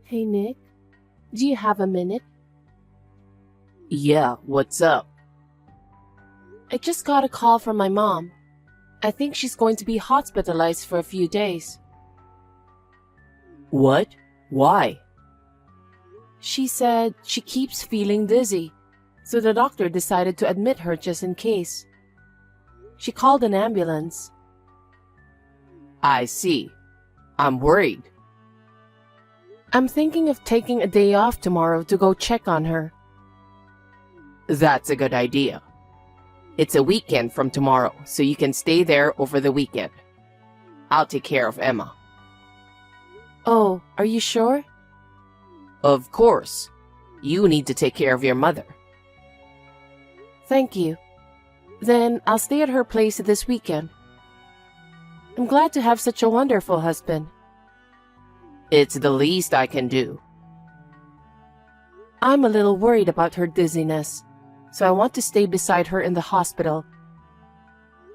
Hey Nick, do you have a minute? Yeah, what's up? I just got a call from my mom. I think she's going to be hospitalized for a few days. What? Why? She said she keeps feeling dizzy, so the doctor decided to admit her just in case. She called an ambulance. I see. I'm worried. I'm thinking of taking a day off tomorrow to go check on her. That's a good idea. It's a weekend from tomorrow, so you can stay there over the weekend. I'll take care of Emma. Oh, are you sure? Of course. You need to take care of your mother. Thank you. Then I'll stay at her place this weekend. I'm glad to have such a wonderful husband. It's the least I can do. I'm a little worried about her dizziness, so I want to stay beside her in the hospital.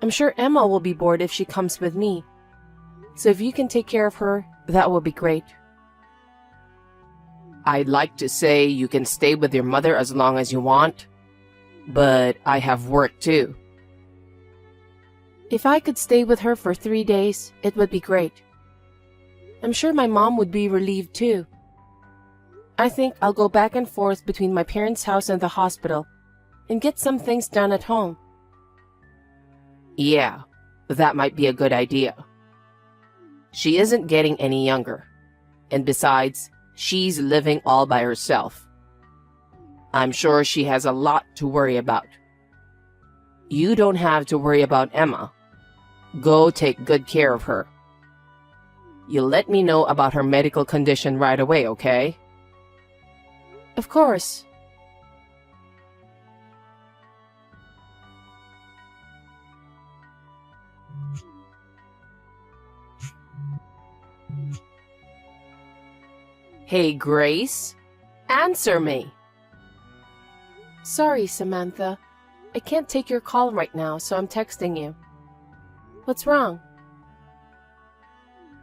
I'm sure Emma will be bored if she comes with me, so if you can take care of her, that will be great. I'd like to say you can stay with your mother as long as you want, but I have work too. If I could stay with her for 3 days, it would be great. I'm sure my mom would be relieved too. I think I'll go back and forth between my parents' house and the hospital and get some things done at home. Yeah, that might be a good idea. She isn't getting any younger, and besides, she's living all by herself. I'm sure she has a lot to worry about. You don't have to worry about Emma. Go take good care of her. You'll let me know about her medical condition right away, okay? Of course. Hey, Grace? Answer me. Sorry, Samantha. I can't take your call right now, so I'm texting you. What's wrong?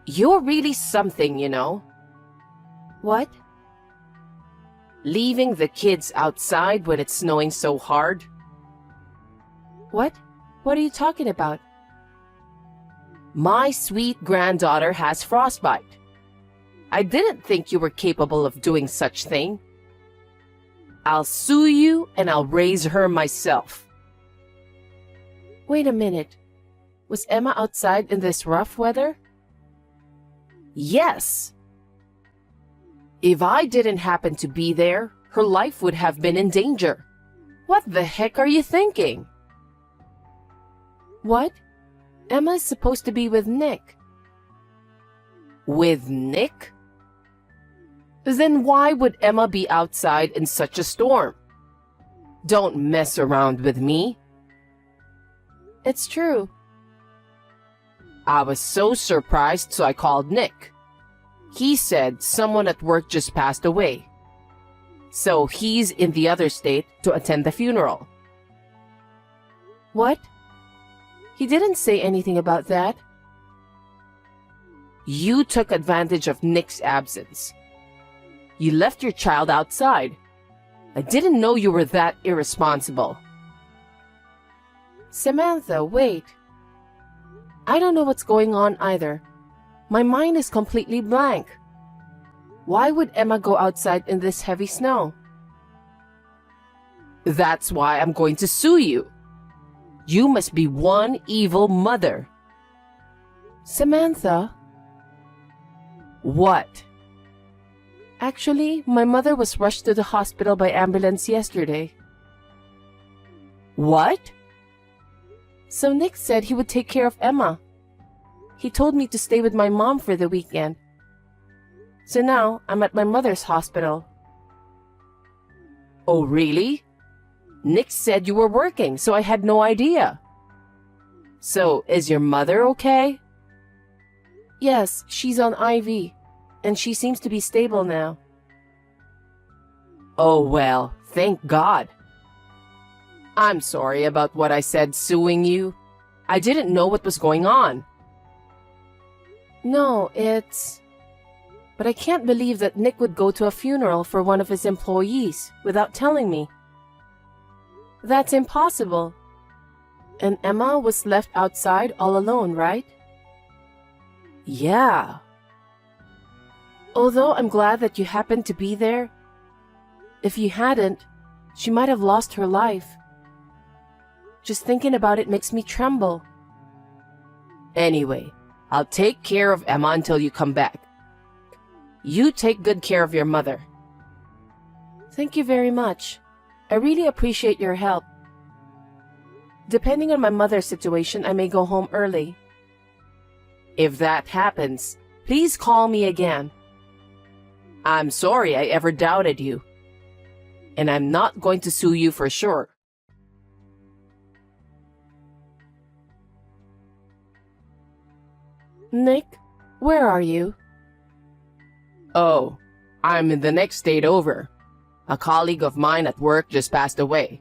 You're really something, you know. What? Leaving the kids outside when it's snowing so hard. What? What are you talking about? My sweet granddaughter has frostbite. I didn't think you were capable of doing such thing. I'll sue you and I'll raise her myself. Wait a minute. Was Emma outside in this rough weather? Yes. If I didn't happen to be there, her life would have been in danger. What the heck are you thinking? What? Emma is supposed to be with Nick. With Nick? Then why would Emma be outside in such a storm? Don't mess around with me. It's true. I was so surprised, so I called Nick. He said someone at work just passed away. So he's in the other state to attend the funeral. What? He didn't say anything about that. You took advantage of Nick's absence. You left your child outside. I didn't know you were that irresponsible. Samantha, wait. I don't know what's going on either. My mind is completely blank. Why would Emma go outside in this heavy snow? That's why I'm going to sue you. You must be one evil mother. Samantha? What? Actually, my mother was rushed to the hospital by ambulance yesterday. What? So Nick said he would take care of Emma. He told me to stay with my mom for the weekend. So now I'm at my mother's hospital. Oh, really? Nick said you were working, so I had no idea. So, is your mother okay? Yes, she's on IV, and she seems to be stable now. Oh, well, thank God. I'm sorry about what I said suing you. I didn't know what was going on. No, it's... But I can't believe that Nick would go to a funeral for one of his employees without telling me. That's impossible. And Emma was left outside all alone, right? Yeah. Although I'm glad that you happened to be there, if you hadn't, she might have lost her life. Just thinking about it makes me tremble. Anyway, I'll take care of Emma until you come back. You take good care of your mother. Thank you very much. I really appreciate your help. Depending on my mother's situation, I may go home early. If that happens, please call me again. I'm sorry I ever doubted you. And I'm not going to sue you for sure. Nick, where are you? Oh, I'm in the next state over. A colleague of mine at work just passed away.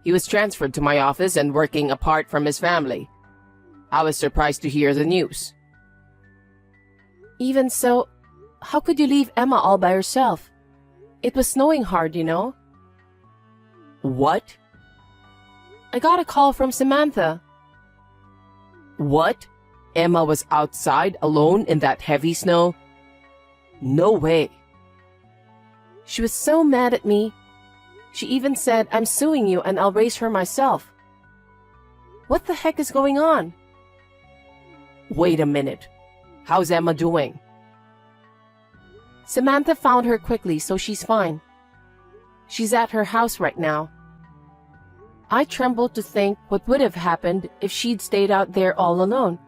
He was transferred to my office and working apart from his family. I was surprised to hear the news. Even so, how could you leave Emma all by herself? It was snowing hard, you know. What? I got a call from Samantha. What? Emma was outside alone in that heavy snow? No way. She was so mad at me. She even said, "I'm suing you and I'll raise her myself." What the heck is going on? Wait a minute. How's Emma doing? Samantha found her quickly, so she's fine. She's at her house right now. I trembled to think what would have happened if she'd stayed out there all alone.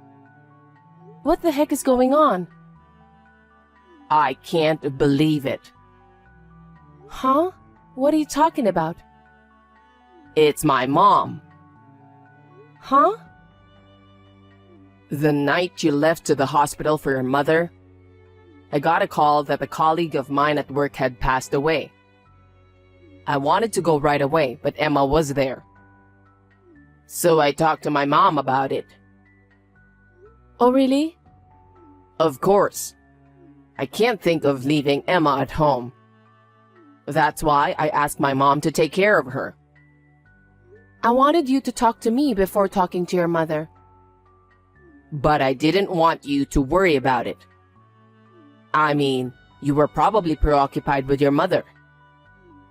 What the heck is going on? I can't believe it. Huh? What are you talking about? It's my mom. Huh? The night you left to the hospital for your mother, I got a call that a colleague of mine at work had passed away. I wanted to go right away, but Emma was there. So I talked to my mom about it. Oh, really? Of course. I can't think of leaving Emma at home. That's why I asked my mom to take care of her. I wanted you to talk to me before talking to your mother. But I didn't want you to worry about it. I mean, you were probably preoccupied with your mother.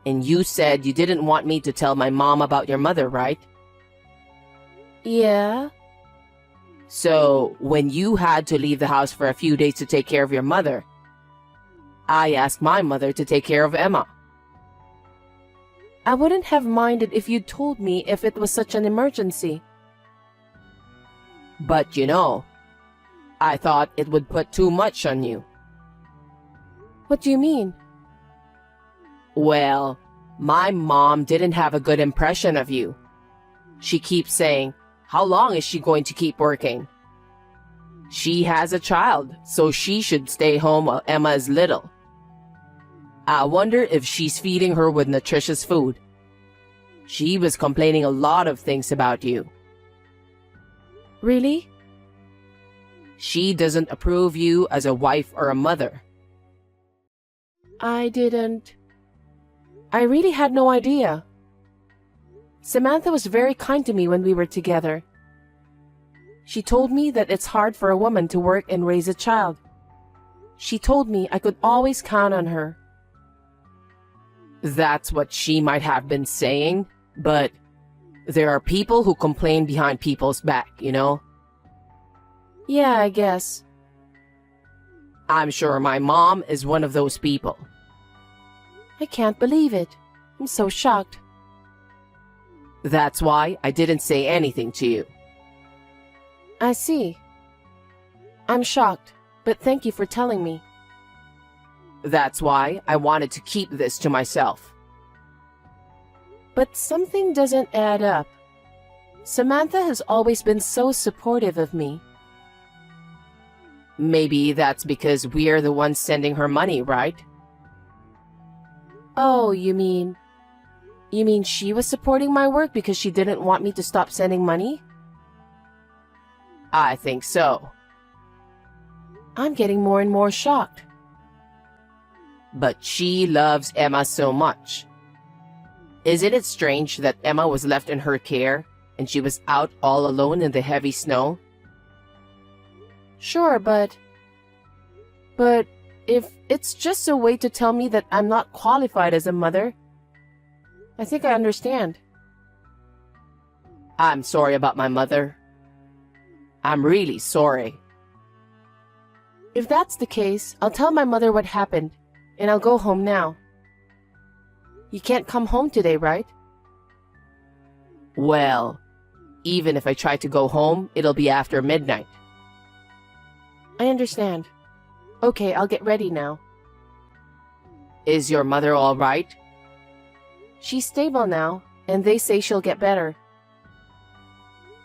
And you said you didn't want me to tell my mom about your mother, right? Yeah. So, when you had to leave the house for a few days to take care of your mother, I asked my mother to take care of Emma. I wouldn't have minded if you'd told me if it was such an emergency. But you know, I thought it would put too much on you. What do you mean? Well, my mom didn't have a good impression of you. She keeps saying, how long is she going to keep working? She has a child, so she should stay home while Emma is little. I wonder if she's feeding her with nutritious food. She was complaining a lot of things about you. Really? She doesn't approve you as a wife or a mother. I didn't. I really had no idea. Samantha was very kind to me when we were together. She told me that it's hard for a woman to work and raise a child. She told me I could always count on her. That's what she might have been saying, but there are people who complain behind people's back, you know? Yeah, I guess. I'm sure my mom is one of those people. I can't believe it. I'm so shocked. That's why I didn't say anything to you. I see. I'm shocked, but thank you for telling me. That's why I wanted to keep this to myself. But something doesn't add up. Samantha has always been so supportive of me. Maybe that's because we're the ones sending her money, right? Oh, you mean she was supporting my work because she didn't want me to stop sending money? I think so. I'm getting more and more shocked. but she loves Emma so much. Isn't it strange that Emma was left in her care and she was out all alone in the heavy snow? Sure, but if it's just a way to tell me that I'm not qualified as a mother, I think I understand. I'm sorry about my mother. I'm really sorry. If that's the case, I'll tell my mother what happened, and I'll go home now. You can't come home today, right? Well, even if I try to go home, it'll be after midnight. I understand. Okay, I'll get ready now. Is your mother all right? She's stable now, and they say she'll get better.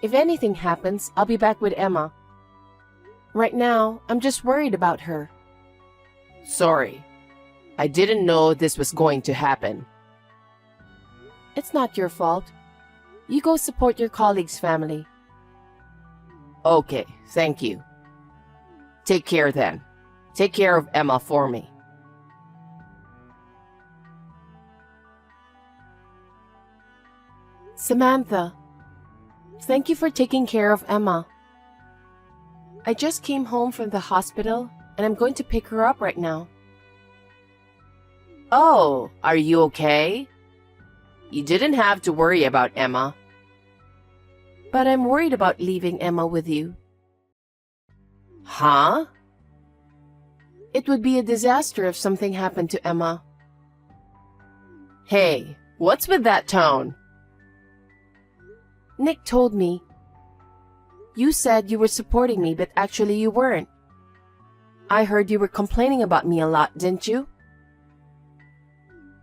If anything happens, I'll be back with Emma. Right now, I'm just worried about her. Sorry. I didn't know this was going to happen. It's not your fault. You go support your colleague's family. Okay, thank you. Take care then. Take care of Emma for me. Samantha, thank you for taking care of Emma. I just came home from the hospital, and I'm going to pick her up right now. Oh, are you okay? You didn't have to worry about Emma. But I'm worried about leaving Emma with you. Huh? It would be a disaster if something happened to Emma. Hey, what's with that tone? Nick told me. You said you were supporting me, but actually you weren't. I heard you were complaining about me a lot, didn't you?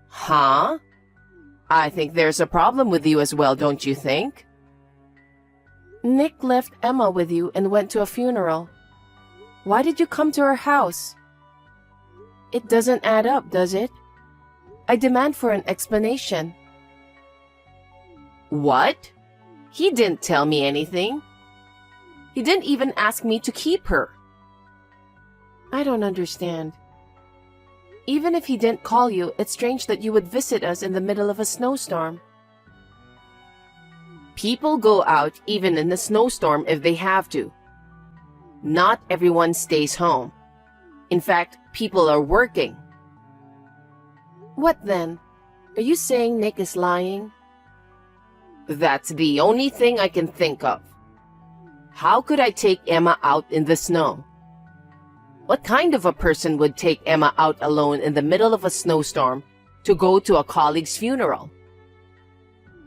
Huh? I think there's a problem with you as well, don't you think? Nick left Emma with you and went to a funeral. Why did you come to her house? It doesn't add up, does it? I demand for an explanation. What? He didn't tell me anything. He didn't even ask me to keep her. I don't understand. Even if he didn't call you, it's strange that you would visit us in the middle of a snowstorm. People go out even in a snowstorm if they have to. Not everyone stays home. In fact, people are working. What then? Are you saying Nick is lying? That's the only thing I can think of. How could I take Emma out in the snow? What kind of a person would take Emma out alone in the middle of a snowstorm to go to a colleague's funeral?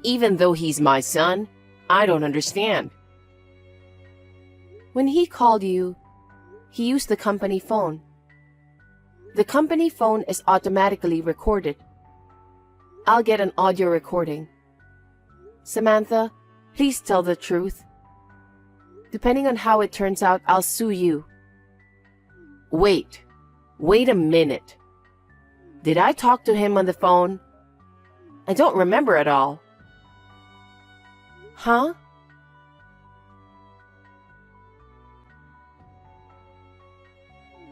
Even though he's my son, I don't understand. When he called you, he used the company phone. The company phone is automatically recorded. I'll get an audio recording. Samantha, please tell the truth. Depending on how it turns out, I'll sue you. Wait a minute. Did I talk to him on the phone? I don't remember at all. Huh?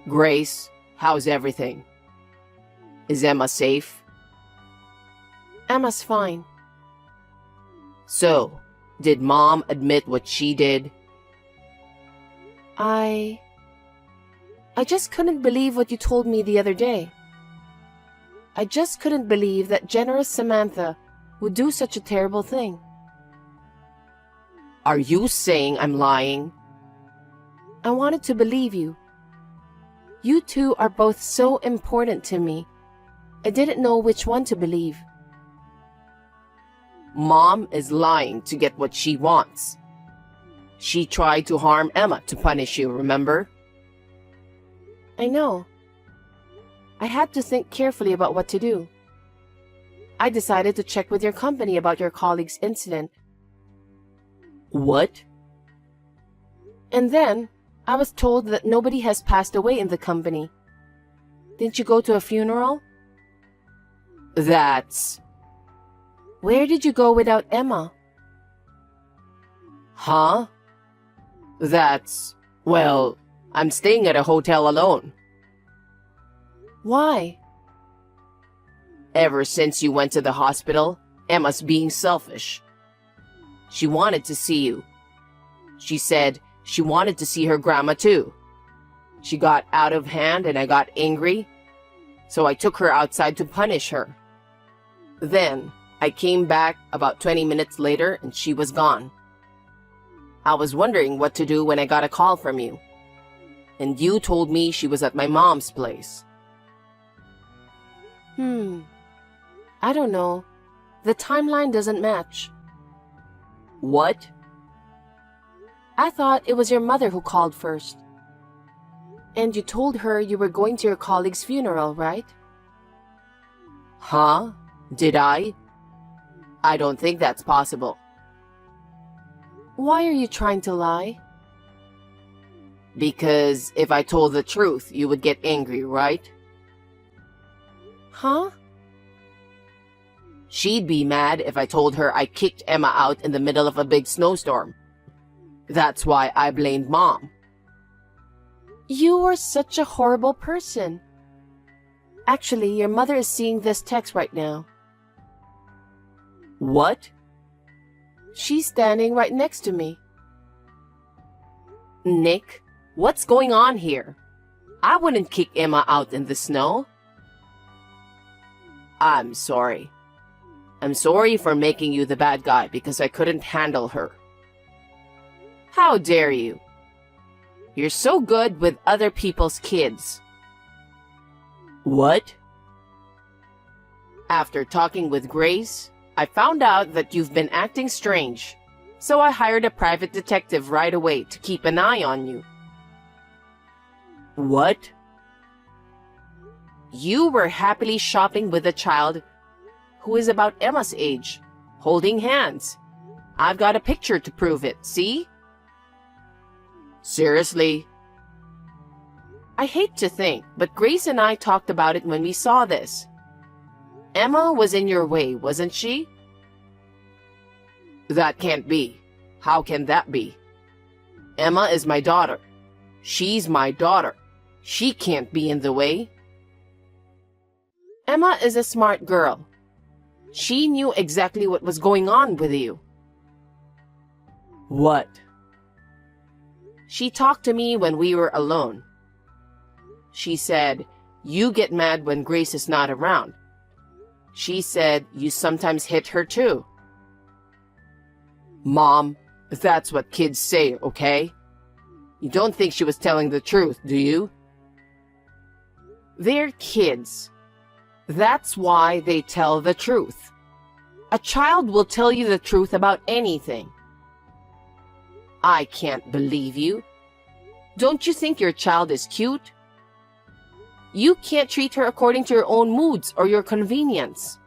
Grace, how's everything? Is Emma safe? Emma's fine. So, did Mom admit what she did? I just couldn't believe what you told me the other day. I just couldn't believe that generous Samantha would do such a terrible thing. Are you saying I'm lying? I wanted to believe you. You two are both so important to me. I didn't know which one to believe. Mom is lying to get what she wants. She tried to harm Emma to punish you, remember? I know. I had to think carefully about what to do. I decided to check with your company about your colleague's incident. What? And then, I was told that nobody has passed away in the company. Didn't you go to a funeral? That's... Where did you go without Emma? Huh? That's... Well, I'm staying at a hotel alone. Why? Ever since you went to the hospital, Emma's being selfish. She wanted to see you. She said she wanted to see her grandma too. She got out of hand and I got angry, so I took her outside to punish her. Then I came back about 20 minutes later and she was gone. I was wondering what to do when I got a call from you. And you told me she was at my mom's place. I don't know. The timeline doesn't match. What? I thought it was your mother who called first. And you told her you were going to your colleague's funeral, right? Huh? Did I? I don't think that's possible. Why are you trying to lie? Because if I told the truth, you would get angry, right? Huh? She'd be mad if I told her I kicked Emma out in the middle of a big snowstorm. That's why I blamed Mom. You are such a horrible person. Actually, your mother is seeing this text right now. What? She's standing right next to me. Nick, what's going on here? I wouldn't kick Emma out in the snow. I'm sorry. I'm sorry for making you the bad guy because I couldn't handle her. How dare you? You're so good with other people's kids. What? After talking with Grace, I found out that you've been acting strange, so I hired a private detective right away to keep an eye on you. What? You were happily shopping with a child who is about Emma's age, holding hands. I've got a picture to prove it, see? Seriously? I hate to think, but Grace and I talked about it when we saw this. Emma was in your way, wasn't she? That can't be. How can that be? Emma is my daughter. She's my daughter. She can't be in the way. Emma is a smart girl. She knew exactly what was going on with you. What? She talked to me when we were alone. She said, you get mad when Grace is not around. She said you sometimes hit her too. Mom, that's what kids say, okay? You don't think she was telling the truth, do you? They're kids. That's why they tell the truth. A child will tell you the truth about anything. I can't believe you. Don't you think your child is cute? You can't treat her according to your own moods or your convenience.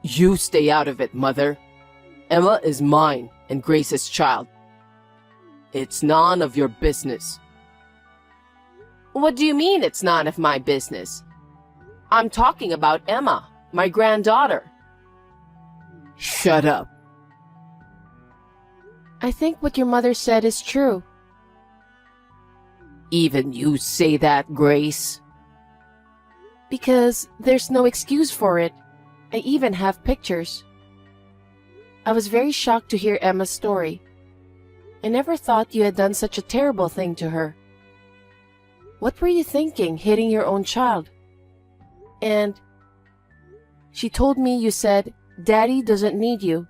You stay out of it, Mother. Emma is mine and Grace's child. It's none of your business. What do you mean it's none of my business? I'm talking about Emma, my granddaughter. Shut up. I think what your mother said is true. Even you say that, Grace? Because there's no excuse for it. I even have pictures. I was very shocked to hear Emma's story. I never thought you had done such a terrible thing to her. What were you thinking, hitting your own child? And she told me you said, Daddy doesn't need you.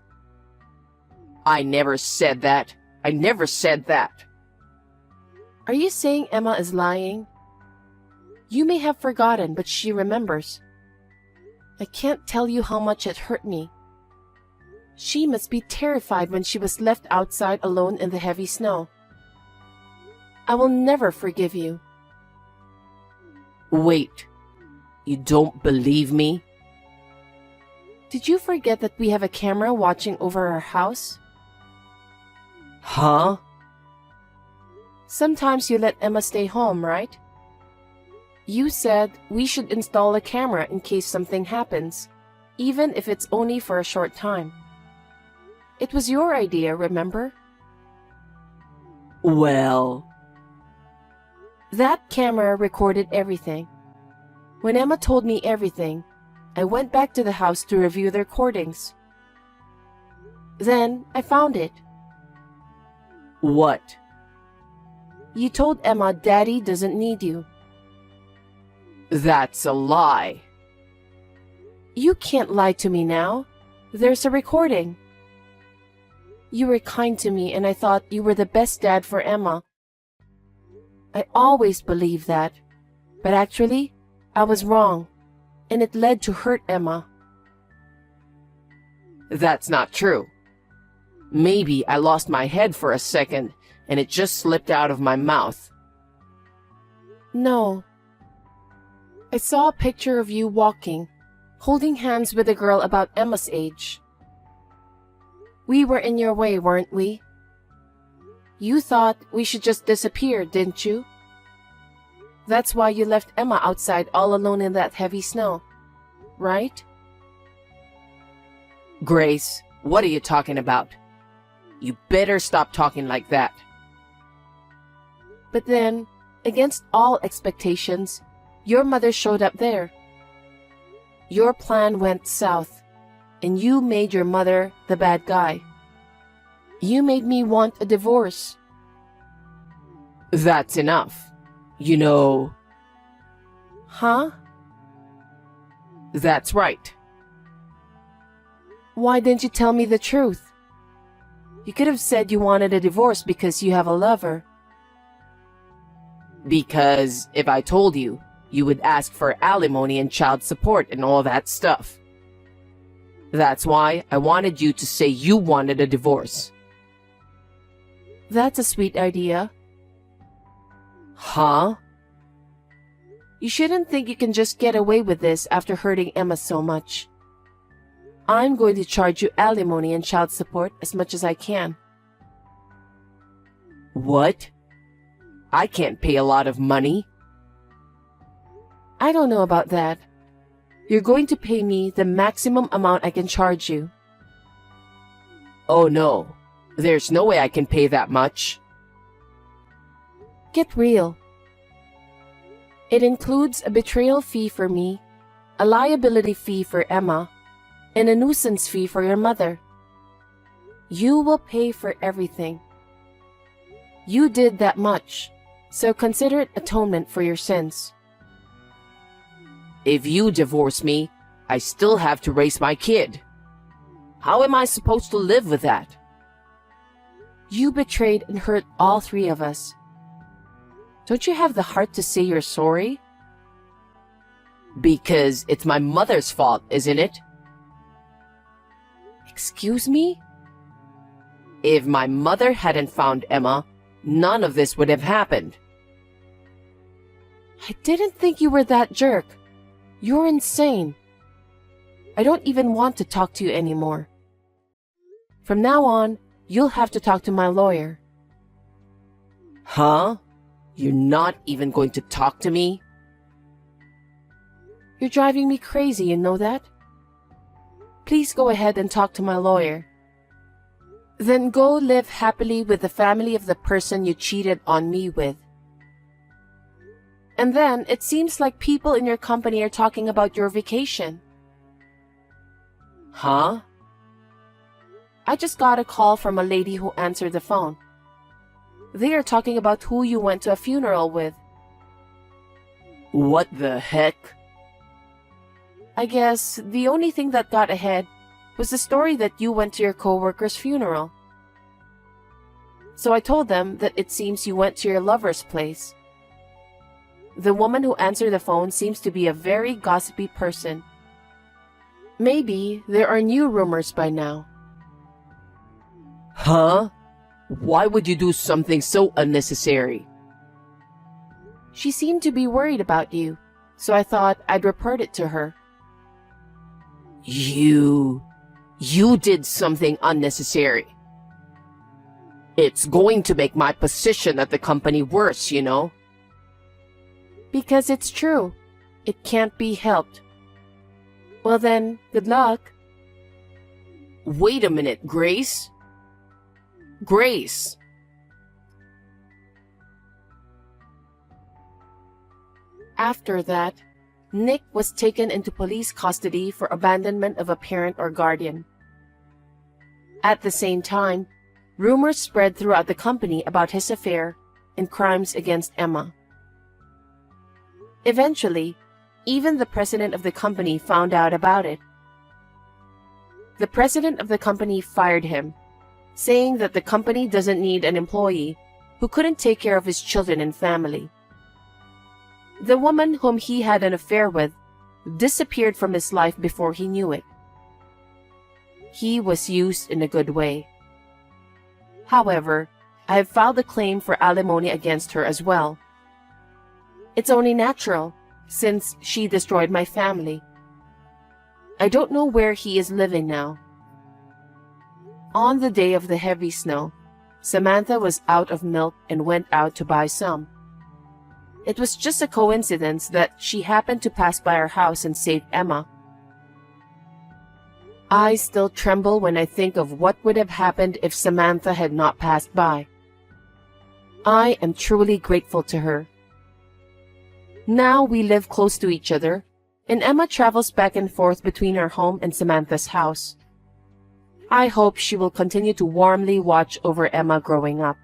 I never said that. I never said that. Are you saying Emma is lying? You may have forgotten, but she remembers. I can't tell you how much it hurt me. She must be terrified when she was left outside alone in the heavy snow. I will never forgive you. Wait. You don't believe me? Did you forget that we have a camera watching over our house? Huh? Sometimes you let Emma stay home, right? You said we should install a camera in case something happens, even if it's only for a short time. It was your idea, remember? Well... That camera recorded everything. When Emma told me everything, I went back to the house to review the recordings. Then I found it. What? You told Emma Daddy doesn't need you. That's a lie. You can't lie to me now. There's a recording. You were kind to me and I thought you were the best dad for Emma. I always believed that, but actually, I was wrong, and it led to hurt Emma. That's not true. Maybe I lost my head for a second and it just slipped out of my mouth. No. I saw a picture of you walking, holding hands with a girl about Emma's age. We were in your way, weren't we? You thought we should just disappear, didn't you? That's why you left Emma outside all alone in that heavy snow, right? Grace, what are you talking about? You better stop talking like that. But then, against all expectations, your mother showed up there. Your plan went south, and you made your mother the bad guy. You made me want a divorce. That's enough. You know... Huh? That's right. Why didn't you tell me the truth? You could have said you wanted a divorce because you have a lover. Because if I told you, you would ask for alimony and child support and all that stuff. That's why I wanted you to say you wanted a divorce. That's a sweet idea. Huh? You shouldn't think you can just get away with this after hurting Emma so much. I'm going to charge you alimony and child support as much as I can. What? I can't pay a lot of money. I don't know about that. You're going to pay me the maximum amount I can charge you. Oh no, there's no way I can pay that much. Get real. It includes a betrayal fee for me, a liability fee for Emma, and a nuisance fee for your mother. You will pay for everything. You did that much, so consider it atonement for your sins. If you divorce me, I still have to raise my kid. How am I supposed to live with that? You betrayed and hurt all three of us. Don't you have the heart to say you're sorry? Because it's my mother's fault, isn't it? Excuse me? If my mother hadn't found Emma, none of this would have happened. I didn't think you were that jerk. You're insane. I don't even want to talk to you anymore. From now on, you'll have to talk to my lawyer. Huh? You're not even going to talk to me? You're driving me crazy, you know that? Please go ahead and talk to my lawyer. Then go live happily with the family of the person you cheated on me with. And then it seems like people in your company are talking about your vacation. Huh? I just got a call from a lady who answered the phone. They are talking about who you went to a funeral with. What the heck? I guess the only thing that got ahead was the story that you went to your coworker's funeral. So I told them that it seems you went to your lover's place. The woman who answered the phone seems to be a very gossipy person. Maybe there are new rumors by now. Huh? Why would you do something so unnecessary? She seemed to be worried about you, so I thought I'd report it to her. You did something unnecessary. It's going to make my position at the company worse, you know? Because it's true. It can't be helped. Well then, good luck. Wait a minute, Grace. Grace. After that, Nick was taken into police custody for abandonment of a parent or guardian. At the same time, rumors spread throughout the company about his affair and crimes against Emma. Eventually, even the president of the company found out about it. The president of the company fired him, saying that the company doesn't need an employee who couldn't take care of his children and family. The woman whom he had an affair with disappeared from his life before he knew it. He was used in a good way. However, I have filed a claim for alimony against her as well. It's only natural, since she destroyed my family. I don't know where he is living now. On the day of the heavy snow, Samantha was out of milk and went out to buy some. It was just a coincidence that she happened to pass by our house and saved Emma. I still tremble when I think of what would have happened if Samantha had not passed by. I am truly grateful to her. Now we live close to each other, and Emma travels back and forth between our home and Samantha's house. I hope she will continue to warmly watch over Emma growing up.